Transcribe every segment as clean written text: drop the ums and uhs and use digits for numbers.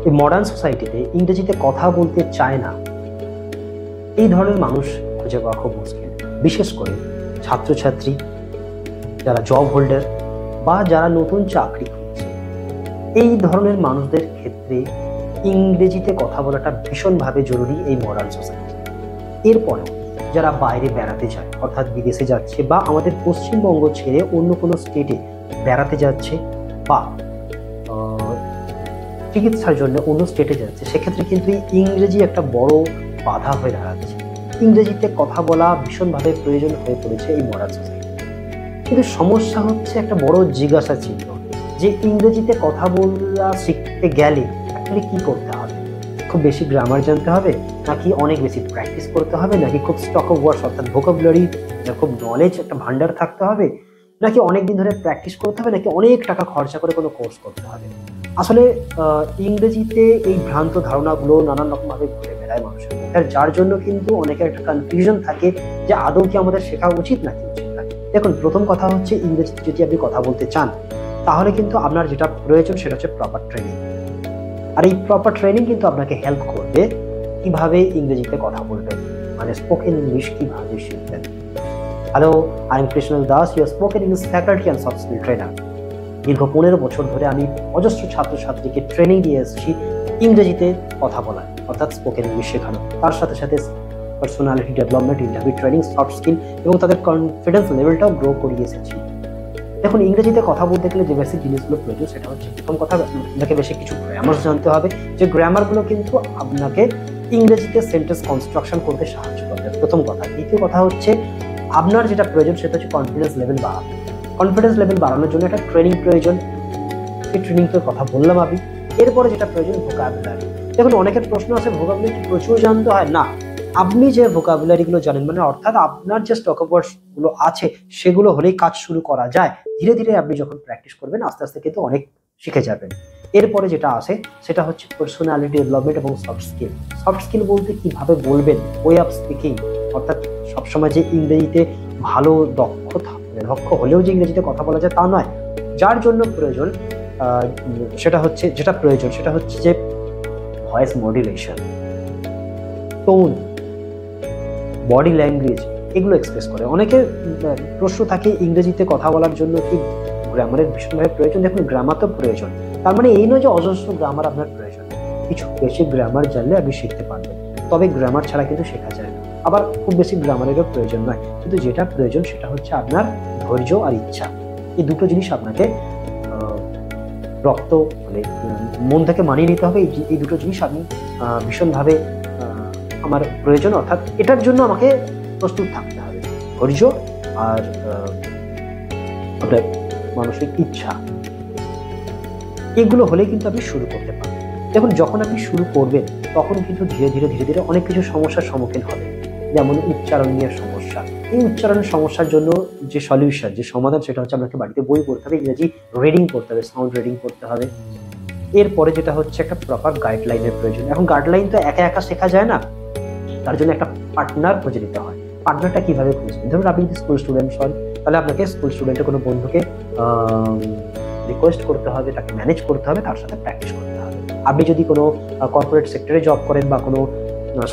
এই মডার্ন সোসাইটিতে ইংরেজিতে কথা বলতে চায় না, এই ধরনের মানুষ খুঁজে পাওয়া খুব মুশকিল। বিশেষ করে ছাত্রছাত্রী, যারা জব হোল্ডার বা যারা নতুন চাকরি খুঁজছে, এই ধরনের মানুষদের ক্ষেত্রে ইংরেজিতে কথা বলাটা ভীষণভাবে জরুরি এই মডার্ন সোসাইটি। এরপরেও যারা বাইরে বেড়াতে যায়, অর্থাৎ বিদেশে যাচ্ছে বা আমাদের পশ্চিমবঙ্গ ছেড়ে অন্য কোনো স্টেটে বেড়াতে যাচ্ছে বা চিকিৎসার জন্য অন্য স্টেটে যাচ্ছে, সেক্ষেত্রে কিন্তু ইংরেজি একটা বড় বাধা হয়ে দাঁড়াচ্ছে। ইংরেজিতে কথা বলা ভীষণভাবে প্রয়োজন হয়ে পড়েছে এই মডার্ন সোসাইটি। কিন্তু সমস্যা হচ্ছে একটা বড় জিজ্ঞাসা চিহ্ন, যে ইংরেজিতে কথা বলা শিখতে গেলে অ্যাকচুয়ালি কি করতে হবে? খুব বেশি গ্রামার জানতে হবে, নাকি অনেক বেশি প্র্যাকটিস করতে হবে, নাকি খুব স্টক অফ ওয়ার্ডস অর্থাৎ ভোকাবুলারি খুব নলেজ একটা ভান্ডার থাকতে হবে, নাকি অনেক দিন ধরে প্র্যাকটিস করতে হবে, নাকি অনেক টাকা খরচা করে কোনো কোর্স করতে হবে? আসলে ইংরেজিতে এই ভ্রান্ত ধারণাগুলো নানান রকমভাবে ঘুরে বেড়ায় মানুষের মধ্যে, যার জন্য কিন্তু অনেকের একটা কনফিউশন থাকে যে আদৌ কি আমাদের শেখা উচিত নাকি উচিত না। দেখুন, প্রথম কথা হচ্ছে, ইংরেজিতে যদি আপনি কথা বলতে চান, তাহলে কিন্তু আপনার যেটা প্রয়োজন সেটা হচ্ছে প্রপার ট্রেনিং। আর এই প্রপার ট্রেনিং কিন্তু আপনাকে হেল্প করবে কিভাবে ইংরেজিতে কথা বলবেন, মানে স্পোকেন ইংলিশ কিভাবে শিখবেন। Hello, I am Krishnal Das, your spoken English faculty and soft skill trainer. দীর্ঘ 15 বছর ধরে আমি অজস্র ছাত্রছাত্রীকে ট্রেনিং দিয়ে এসেছি ইংরেজিতে কথা বলা, অর্থাৎ স্পোকেন ইংলিশ শেখানো। তার সাথে সাথে personality development, interview training, soft skill এবং তাদের কনফিডেন্স লেভেলটাও গ্রো করিয়ে এসেছি। দেখুন, ইংরেজিতে কথা বলতে গেলে যে বেসিক জিনিসগুলো প্রয়োজন সেটা হচ্ছে, প্রথম কথা, আপনাকে বেশি কিছু গ্রামার জানতে হবে। যে গ্রামারগুলো কিন্তু আপনাকে ইংরেজিতে সেন্টেন্স কনস্ট্রাকশন করতে সাহায্য করবে, প্রথম কথা। দ্বিতীয় কথা হচ্ছে, আপনার যেটা প্রয়োজন সেটা হচ্ছে কনফিডেন্স লেভেল বাড়ানো। কনফিডেন্স লেভেল বাড়ানোর জন্য একটা ট্রেনিং প্রয়োজন, এই ট্রেনিংটার কথা বললাম আমি। এরপরে যেটা প্রয়োজন, ভোকাবুলারি। দেখুন, অনেকের প্রশ্ন আছে, ভোকাবুলারি কি প্রচুর জানতে হয়? না, আপনি যে ভোকাবুলারিগুলো জানেন, মানে অর্থাৎ আপনার যে স্টক অফ ওয়ার্ডস গুলো আছে, সেগুলো হলেই কাজ শুরু করা যায়। ধীরে ধীরে আপনি যখন প্র্যাকটিস করবেন, আস্তে আস্তে কিন্তু অনেক শিখে যাবেন। এরপরে যেটা আসে সেটা হচ্ছে পার্সোনালিটি ডেভেলপমেন্ট এবং সফট স্কিল। সফট স্কিল বলতে কিভাবে বলবেন, ওয়ে অফ স্পিকিং, অর্থাৎ সবসময় যে ইংরেজিতে ভালো দক্ষ হলেও যে ইংরেজিতে কথা বলা যায় তা নয়। যার জন্য প্রয়োজন সেটা হচ্ছে যে voice modulation, tone, body language, এগুলো এক্সপ্রেস করে। অনেকের প্রশ্ন থাকে, ইংরেজিতে কথা বলার জন্য কি গ্রামারের ভীষণভাবে প্রয়োজন? দেখুন, গ্রামার তো প্রয়োজন, তার মানে এই নয় যে অজস্র গ্রামার আপনার প্রয়োজন। কিছু বেশি গ্রামার জানলে আপনি শিখতে পারবেন, তবে গ্রামার ছাড়া কিন্তু শেখা যায় না। আবার খুব বেশি গ্রামারেরও প্রয়োজন নয়, কিন্তু যেটা প্রয়োজন সেটা হচ্ছে আপনার ধৈর্য আর ইচ্ছা। এই দুটো জিনিস আপনাকে মানে মন থেকে মানিয়ে নিতে হবে। এই দুটো জিনিস আমি ভীষণভাবে আমার প্রয়োজন, অর্থাৎ এটার জন্য আমাকে প্রস্তুত থাকতে হবে, ধৈর্য আর আপনার মানসিক ইচ্ছা। এগুলো হলে কিন্তু আপনি শুরু করতে পারবেন। দেখুন, যখন আপনি শুরু করবেন তখন কিন্তু ধীরে ধীরে অনেক কিছু সমস্যার সম্মুখীন হবে, যেমন উচ্চারণ নিয়ে সমস্যা। এই উচ্চারণের সমস্যার জন্য যে সলিউশন, যে সমাধান, সেটা হচ্ছে আপনাকে বাড়িতে বই পড়তে হবে, ইংরেজি রিডিং করতে হবে, সাউন্ড রিডিং করতে হবে। এরপরে যেটা হচ্ছে, একটা প্রপার গাইডলাইনের প্রয়োজন। এখন গাইডলাইন তো একা একা শেখা যায় না, তার জন্য একটা পার্টনার খুঁজে নিতে হয়। পার্টনারটা কিভাবে খুঁজবেন? ধরুন, আপনি যদি স্কুল স্টুডেন্ট হন, তাহলে আপনাকে স্কুল স্টুডেন্টের কোনো বন্ধুকে রিকোয়েস্ট করতে হবে, তাকে ম্যানেজ করতে হবে, তার সাথে প্র্যাকটিস করতে হবে। আপনি যদি কোনো কর্পোরেট সেক্টরে জব করেন বা কোনো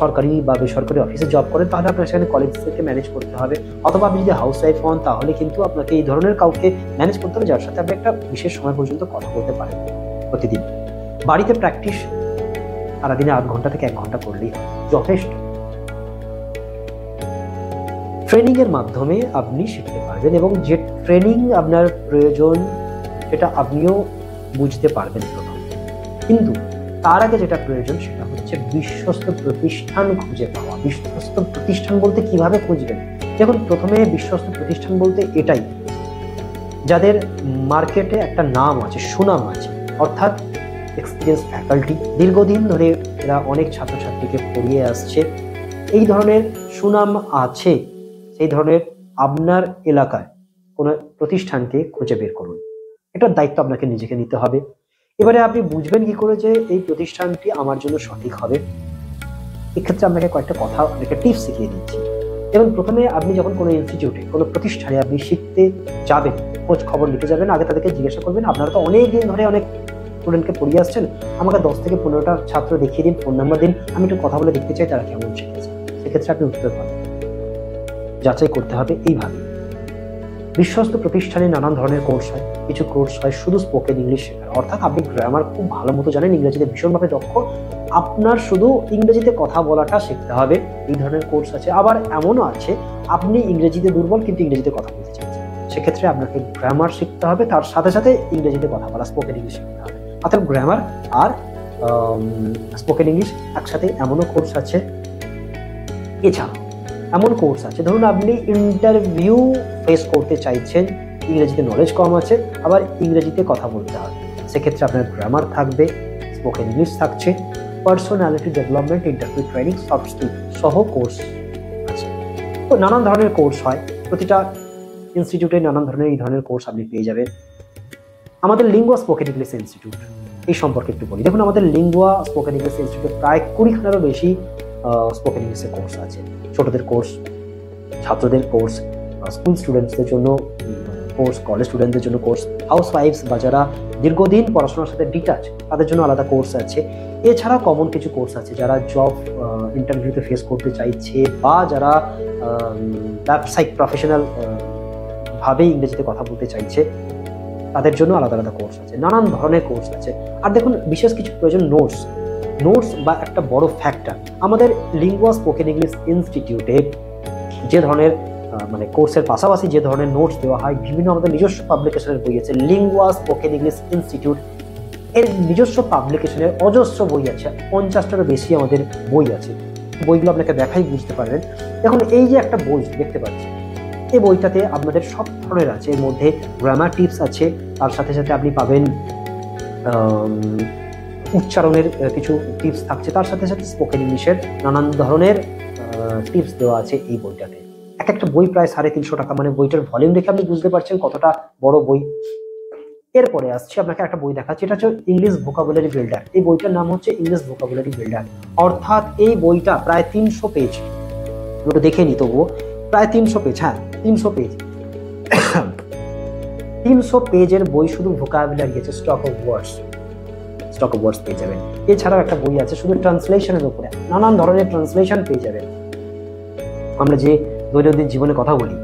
সরকারি বা বেসরকারি অফিসে জব করেন, তাহলে আপনার সেখানে কলিগ থেকে ম্যানেজ করতে হবে। অথবা আপনি যদি হাউস ওয়াইফ হন, তাহলে কিন্তু আপনাকে এই ধরনের কাউকে ম্যানেজ করতে হবে, যার সাথে আপনি একটা বিশেষ সময় পর্যন্ত কথা বলতে পারেন প্রতিদিন। বাড়িতে প্র্যাকটিস সারাদিনে 8 ঘন্টা থেকে 1 ঘন্টা করলেই যথেষ্ট। ট্রেনিং এর মাধ্যমে আপনি শিখতে পারবেন, এবং যে ট্রেনিং আপনার প্রয়োজন সেটা আপনিও বুঝতে পারবেন প্রথম। কিন্তু তার আগে যেটা প্রয়োজন সেটা হচ্ছে বিশ্বস্ত প্রতিষ্ঠান খুঁজে পাওয়া। বিশ্বস্ত প্রতিষ্ঠান বলতে কিভাবে খুঁজবেন? দেখুন, প্রথমে বিশ্বস্ত প্রতিষ্ঠান বলতে এটাই, যাদের মার্কেটে একটা নাম আছে, সুনাম আছে, অর্থাৎ এক্সপিরিয়েন্স ফ্যাকাল্টি, দীর্ঘদিন ধরে এরা অনেক ছাত্রছাত্রীকে পড়িয়ে আসছে, এই ধরনের সুনাম আছে। সেই ধরনের আপনার এলাকায় কোনো প্রতিষ্ঠানকে খুঁজে বের করুন। এটার দায়িত্ব আপনাকে নিজেকে নিতে হবে। এবারে আপনি বুঝবেন কি করে যে এই প্রতিষ্ঠানটি আমার জন্য সঠিক হবে? এক্ষেত্রে আপনাকে কয়েকটা কথা, একটা টিপস শিখিয়ে দিচ্ছি। এবং প্রথমে আপনি যখন কোনো ইনস্টিটিউটে, কোনো প্রতিষ্ঠানে আপনি শিখতে যাবেন, খোঁজ খবর নিতে যাবেন, আগে তাদেরকে জিজ্ঞাসা করবেন, আপনারা তো অনেক দিন ধরে অনেক স্টুডেন্টকে পড়িয়ে আসছেন, আমাকে 10 থেকে 15টা ছাত্র দেখিয়ে দিন, ফোন নাম্বার দিন, আমি একটু কথা বলে দেখতে চাই তারা কেমন শিখেছে। সেক্ষেত্রে আপনি উত্তর পাবেন। যাচাই করতে হবে এইভাবে। বিশ্বস্ত প্রতিষ্ঠানে নানান ধরনের কোর্স হয়, কিছু কোর্স হয় শুধু স্পোকেন ইংলিশ শেখার, অর্থাৎ আপনি গ্রামার খুব ভালো মতো জানেন, ইংরেজিতে ভীষণভাবে দক্ষ, আপনার শুধু ইংরেজিতে কথা বলাটা শিখতে হবে, এই ধরনের কোর্স আছে। আবার এমনও আছে আপনি ইংরেজিতে দুর্বল কিন্তু ইংরেজিতে কথা বলতে চাইছেন, সেক্ষেত্রে আপনাকে গ্রামার শিখতে হবে, তার সাথে সাথে ইংরেজিতে কথা বলা, স্পোকেন ইংলিশ শিখতে হবে। অর্থাৎ গ্রামার আর স্পোকেন ইংলিশ একসাথে, এমনও কোর্স আছে। এছাড়া এমন কোর্স আছে, ধরুন আপনি ইন্টারভিউ ফেস করতে চাইছেন, ইংরেজিতে নলেজ কম আছে, আবার ইংরেজিতে কথা বলতে হবে, সেক্ষেত্রে আপনার গ্রামার থাকবে, স্পোকেন ইংলিশ থাকছে, personality development, interview training, soft skill সহ কোর্স আছে। তো নানান ধরনের কোর্স হয়, প্রতিটা ইনস্টিটিউটে নানান ধরনের এই ধরনের কোর্স আপনি পেয়ে যাবেন। আমাদের লিঙ্গুয়া স্পোকেন ইংলিশ ইনস্টিটিউট এই সম্পর্কে একটু বলি। দেখুন, আমাদের লিঙ্গুয়া স্পোকেন ইংলিশ ইনস্টিটিউটে প্রায় 20খানেরও বেশি স্পোকেন ইংলিশের কোর্স আছে। ছোটদের কোর্স, ছাত্রদের কোর্স, স্কুল স্টুডেন্টসদের জন্য কোর্স, কলেজ স্টুডেন্টদের জন্য কোর্স, হাউস ওয়াইফস বা যারা দীর্ঘদিন পড়াশোনার সাথে ডিটাচ তাদের জন্য আলাদা কোর্স আছে। এছাড়া কমন কিছু কোর্স আছে যারা জব ইন্টারভিউতে ফেস করতে চাইছে বা যারা ব্যবসায়িক প্রফেশনাল ভাবে ইংরেজিতে কথা বলতে চাইছে, তাদের জন্য আলাদা আলাদা কোর্স আছে, নানান ধরনের কোর্স আছে। আর দেখুন, বিশেষ কিছু প্রয়োজন নোটস বা একটা বড় ফ্যাক্টর, আমাদের লিঙ্গুয়া স্পোকেন ইংলিশ ইনস্টিটিউটে যে ধরনের মানে কোর্সের পাশাপাশি যে ধরনের নোটস দেওয়া হয়, বিভিন্ন আমাদের নিজস্ব পাবলিকেশনের বই আছে। লিঙ্গুয়া স্পোকেন ইংলিশ ইনস্টিটিউট এর নিজস্ব পাবলিকেশনের অজস্র বই আছে, 50টারও বেশি আমাদের বই আছে। বইগুলো আপনাকে দেখাই বুঝতে পারবেন। এখন এই যে একটা বই দেখতে পাচ্ছেন, এই বইটাতে আপনাদের সব ধরনের আছে, এর মধ্যে গ্রামার টিপস আছে, তার সাথে সাথে আপনি পাবেন উচ্চারণের কিছু টিপস থাকছে, তার সাথে সাথে স্পোকেন ইংলিশের নানান ধরনের টিপস দেওয়া আছে এই বইটাতে। এক একটা বই প্রায় 350 টাকা, মানে বইটার ভলিউম দেখে আপনি বুঝতে পারছেন কতটা বড় বই। এরপরে আসছে আপনাকে একটা বই দেখাচ্ছি, এটা হচ্ছে ইংলিশ ভোকাবুলারি বিল্ডার। এই বইটার নাম হচ্ছে ইংলিশ ভোকাবুলারি বিল্ডার, অর্থাৎ এই বইটা প্রায় 300 পেজ, ওটা দেখে নি তবুও প্রায় 300 পেজ, হ্যাঁ 300 পেজ 300 পেজের বই শুধু ভোকাবুলারি আছে, স্টক অফ ওয়ার্ডস পেয়ে যাবেন। এছাড়াও একটা বই আছে শুধু ট্রান্সলেশনের উপরে, নানান ধরনের ট্রান্সলেশন পেয়ে যাবেন। আমরা যে দৈনন্দিন জীবনে কথা বলি,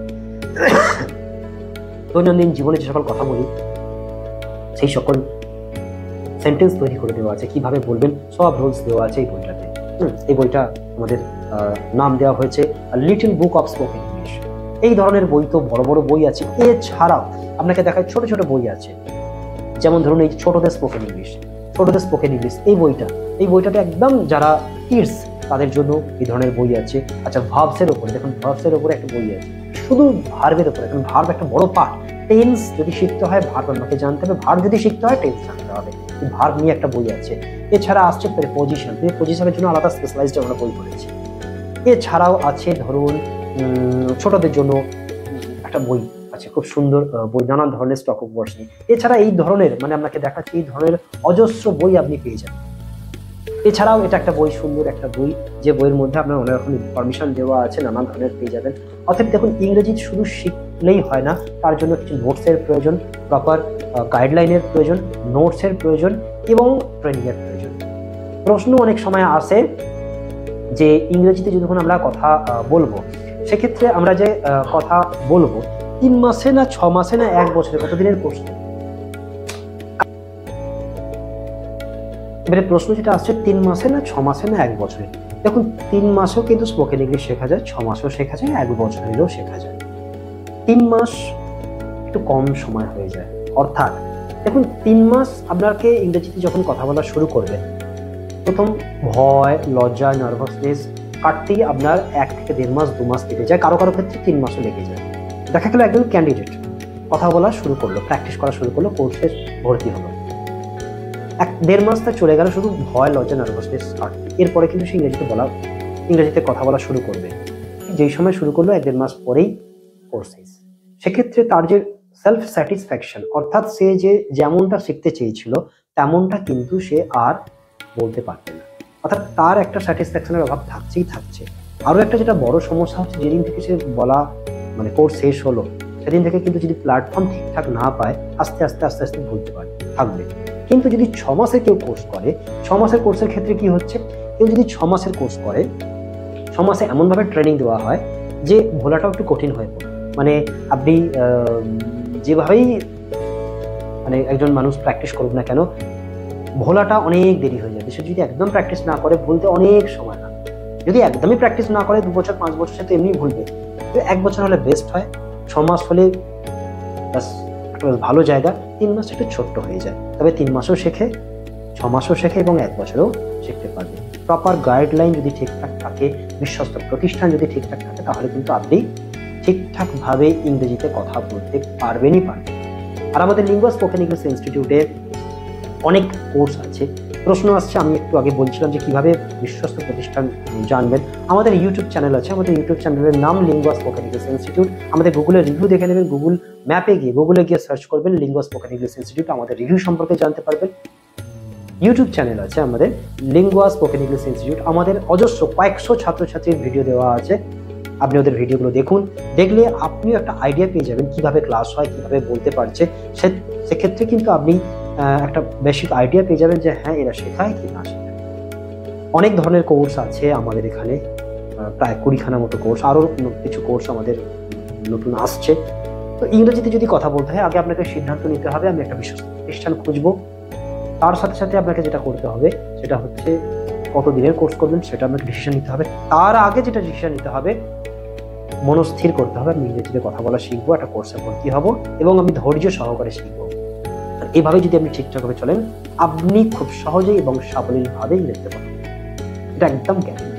দৈনন্দিন জীবনে যে সকল কথা বলি, সেই সকল সেন্টেন্স তৈরি করে দেওয়া আছে, কিভাবে বলবেন সব রুলস দেওয়া আছে এই বইটাতে। এই বইটা আমাদের নাম দেওয়া হয়েছে little book of spoken English. এই ধরনের বই তো বড় বড় বই আছে, এছাড়াও আপনাকে দেখায় ছোট ছোট বই আছে, যেমন ধরুন এই ছোটদের স্পোকেন ইংলিশ, এই বইটাতে একদম যারা কিডস তাদের জন্য এই ধরনের বই আছে। আচ্ছা, ভার্বসের উপরে দেখুন, ভার্বসের উপরে একটা বই আছে শুধু ভার্বের উপরে, কারণ ভার্ব একটা বড় পার্ট। টেন্স যদি শিখতে হয় ভার্ব আপনাকে জানতে হবে, ভার্ব যদি শিখতে হয় টেন্স জানতে হবে। এই ভার্ব নিয়ে একটা বই আছে। এছাড়া আসছে প্রিপোজিশনের জন্য আলাদা স্পেশালাইজড আমরা বই পড়েছি। এছাড়াও আছে ধরুন ছোটদের জন্য একটা বই আছে, খুব সুন্দর বই, নানান ধরনের স্টক অফ ওয়ার্ডস নিয়ে। এছাড়া এই ধরনের, মানে আপনাকে দেখাচ্ছি, এই ধরনের অজস্র বই আপনি পেয়ে যাবেন। এছাড়াও এটা একটা বই, সুন্দর একটা বই, যে বইয়ের মধ্যে আপনার অনেক রকম ইনফরমেশন দেওয়া আছে, নানান ধরনের পেয়ে যাবেন। অর্থাৎ দেখুন, ইংরেজি শুধু শিখলেই হয় না, তার জন্য কিছু নোটসের প্রয়োজন, প্রপার গাইডলাইনের প্রয়োজন, নোটসের প্রয়োজন এবং ট্রেনিংয়ের প্রয়োজন। প্রশ্ন অনেক সময় আসে যে ইংরেজিতে যখন আমরা কথা বলবো, সেক্ষেত্রে আমরা যে কথা বলবো 3 মাসে না 6 মাসে না 1 বছরে, কতদিনের কোর্স? এবারে প্রশ্ন যেটা আসছে 3 মাসে না 6 মাসে না 1 বছরে। দেখুন, 3 মাসেও কিন্তু স্পোকেন ইংলিশ শেখা যায়, 6 মাসেও শেখা যায়, 1 বছরেও শেখা যায়। 3 মাস একটু কম সময় হয়ে যায়। অর্থাৎ দেখুন, 3 মাস আপনাকে ইংরেজিতে যখন কথা বলা শুরু করবেন, প্রথম ভয়, লজ্জা, নার্ভাসনেস কাটতেই আপনার 1 থেকে 1.5 মাস 2 মাস কেটে যায়, কারো কারো ক্ষেত্রে 3 মাসও লেগে যায়। দেখা গেল একজন ক্যান্ডিডেট কথা বলা শুরু করলো, প্র্যাকটিস করা শুরু করলো, কোর্সে ভর্তি হলো, 1-1.5 মাস তা চলে গেল শুধু ভয়, লজ্জা, নার্ভাসনেস কাটতে। এরপরে কিন্তু সে ইংরেজিতে কথা বলা শুরু করবে। যেই সময় শুরু করলো 1-1.5 মাস পরেই কোর্স শেষ। সেক্ষেত্রে তার যে সেলফ স্যাটিসফ্যাকশন, অর্থাৎ সে যে যেমনটা শিখতে চেয়েছিল তেমনটা কিন্তু সে আর বলতে পারবে না, অর্থাৎ তার একটা স্যাটিসফ্যাকশনের অভাব থাকছে। আরও একটা যেটা বড় সমস্যা হচ্ছে, যেদিন থেকে সে বলা মানে কোর্স শেষ হলো, সেদিন থেকে কিন্তু যদি প্ল্যাটফর্ম ঠিকঠাক না পায়, আস্তে আস্তে বলতে থাকবে। কিন্তু যদি 6 মাসের কেউ কোর্স করে, 6 মাসের কোর্সের ক্ষেত্রে কি হচ্ছে, কেউ যদি 6 মাসের কোর্স করে, 6 মাসে এমনভাবে ট্রেনিং দেওয়া হয় যে ভোলাটাও একটু কঠিন হয়ে পড়ে। মানে আপনি যেভাবেই মানে একজন মানুষ প্র্যাকটিস করুক না কেন, ভোলাটা অনেক দেরি হয়ে যাবে। সে যদি একদম প্র্যাকটিস না করে, ভুলতে অনেক সময় লাগে। যদি একদমই প্র্যাকটিস না করে 2 বছর 5 বছর সে তো এমনি ভুলবে। তো 1 বছর হলে বেস্ট হয়, 6 মাস হলে বাস একটা ভালো জায়গা, 3 মাস একটু ছোট্ট হয়ে যায়। তবে 3 মাসও শেখে, 6 মাসও শেখে এবং 1 বছরেও শিখতে পারবে। প্রপার গাইডলাইন যদি ঠিকঠাক থাকে, বিশ্বস্ত প্রতিষ্ঠান যদি ঠিকঠাক থাকে, তাহলে কিন্তু আপনি ঠিকঠাকভাবে ইংরেজিতে কথা বলতে পারবেনই পারবেন। আর আমাদের লিঙ্গুয়া স্পোকেন ইংলিশ ইনস্টিটিউটে অনেক কোর্স আছে। প্রশ্ন আসছে, আমি একটু আগে বলছিলাম যে কিভাবে বিশ্বস্ত প্রতিষ্ঠান জানবেন। আমাদের ইউটিউব চ্যানেল আছে, আমাদের ইউটিউব চ্যানেলের নাম লিঙ্গুয়া স্পোকেন ইংলিশ ইনস্টিটিউট। আমাদের গুগলের রিভিউ দেখে নেবেন, গুগল ম্যাপে গিয়ে গুগলে গিয়ে সার্চ করবেন লিঙ্গুয়া স্পোকেন ইংলিশ ইনস্টিটিউট, আমাদের রিভিউ সম্পর্কে জানতে পারবেন। ইউটিউব চ্যানেল আছে আমাদের লিঙ্গুয়া স্পোকেন ইংলিশ ইনস্টিটিউট, আমাদের অজস্র কয়েকশো ছাত্রছাত্রীর ভিডিও দেওয়া আছে। আপনি ওদের ভিডিওগুলো দেখুন, দেখলে আপনিও একটা আইডিয়া পেয়ে যাবেন কিভাবে ক্লাস হয়, কিভাবে বলতে পারছে। সেক্ষেত্রে কিন্তু আপনি একটা বেসিক আইডিয়া পেয়ে যাবেন যে হ্যাঁ এরা শেখায় কি না শেখায়। অনেক ধরনের কোর্স আছে আমাদের এখানে, প্রায় 20খানা মতো কোর্স, আরও কিছু কোর্স আমাদের নতুন আসছে। তো ইংরেজিতে যদি কথা বলতে হয়, আগে আপনাকে সিদ্ধান্ত নিতে হবে আমি একটা বিশ্বস্ত প্রতিষ্ঠান খুঁজবো। তার সাথে সাথে আপনাকে যেটা করতে হবে সেটা হচ্ছে কত দিনের কোর্স করবেন সেটা আপনাকে ডিসিশন নিতে হবে। তার আগে যেটা ডিসিশন নিতে হবে, মনস্থির করতে হবে আমি ইংরেজিতে কথা বলা শিখবো, একটা কোর্সে ভর্তি হব এবং আমি ধৈর্য সহকারে শিখবো। এভাবে যদি আপনি ঠিকঠাকভাবে চলেন, আপনি খুব সহজেই এবং সাবলীলভাবে ইংরেজিতে কথা বলবেন, এটা একদম গ্যারান্টি।